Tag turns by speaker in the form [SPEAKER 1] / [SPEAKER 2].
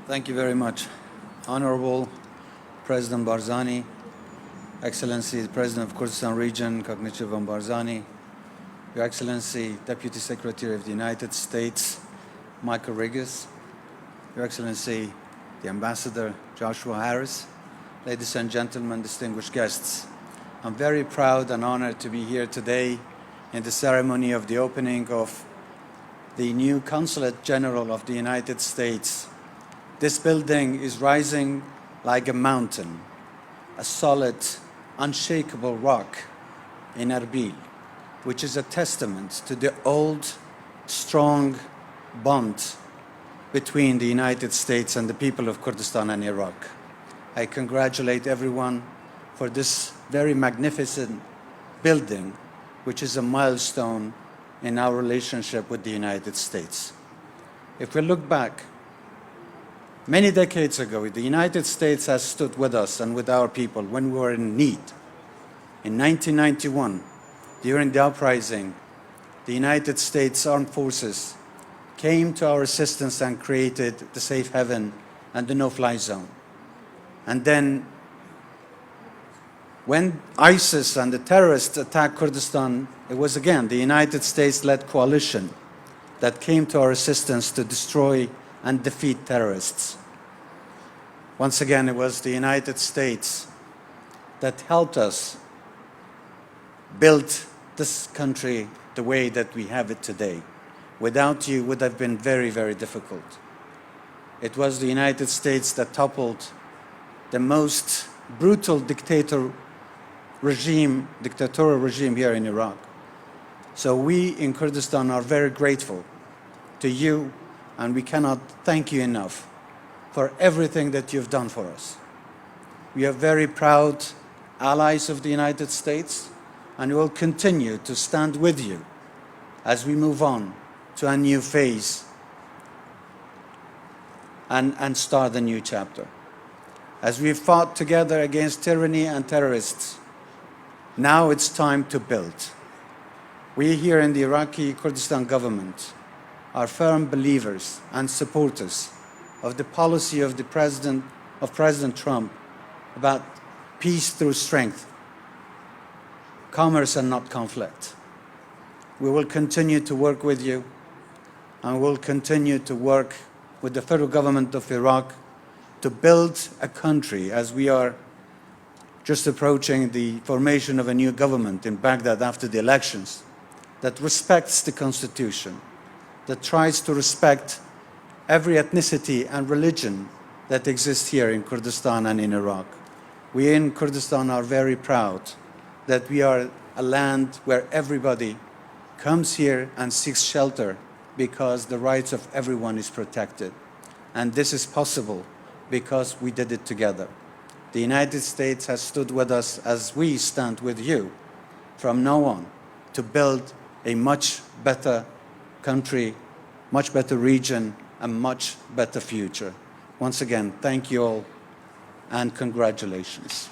[SPEAKER 1] Thank you very much. Honorable President Barzani, Excellency, the President of Kurdistan Region, نێچیرڤان Barzani, Your Excellency, Deputy Secretary of the United States, Mikael ڕیگەس, Your Excellency, the Ambassador Joshua Harris, ladies and gentlemen, distinguished guests. I'm very proud and honored to be here today in the ceremony of the opening of the new Consulate General of the United States. This building is rising like a mountain, a solid, unshakable rock in Erbil, which is a testament to the old, strong bond between the United States and the people of Kurdistan and Iraq. I congratulate everyone for this very magnificent building, which is a milestone in our relationship with the United States. If we look back, many decades ago, the United States has stood with us and with our people when we were in need. In 1991, during the uprising, the United States Armed Forces came to our assistance and created the safe haven and the no-fly zone. And then, when ISIS and the terrorists attacked Kurdistan, it was again the United States-led coalition that came to our assistance to destroy and defeat terrorists. Once again, it was the United States that helped us build this country the way that we have it today. Without you, it would have been very, very difficult. It was the United States that toppled the most brutal dictatorial regime here in Iraq. So we in Kurdistan are very grateful to you, and we cannot thank you enough for everything that you've done for us. We are very proud allies of the United States, and we will continue to stand with you as we move on to a new phase and start a new chapter. As we've fought together against tyranny and terrorists, now it's time to build. We here in the Iraqi Kurdistan government are firm believers and supporters of the policy of President Trump about peace through strength, commerce and not conflict. We will continue to work with you, and we'll continue to work with the federal government of Iraq to build a country, as we are just approaching the formation of a new government in Baghdad after the elections, that respects the Constitution, that tries to respect every ethnicity and religion that exists here in Kurdistan and in Iraq. We in Kurdistan are very proud that we are a land where everybody comes here and seeks shelter because the rights of everyone is protected. And this is possible because we did it together. The United States has stood with us as we stand with you from now on to build a much better country, much better region, a much better future. Once again, thank you all and congratulations.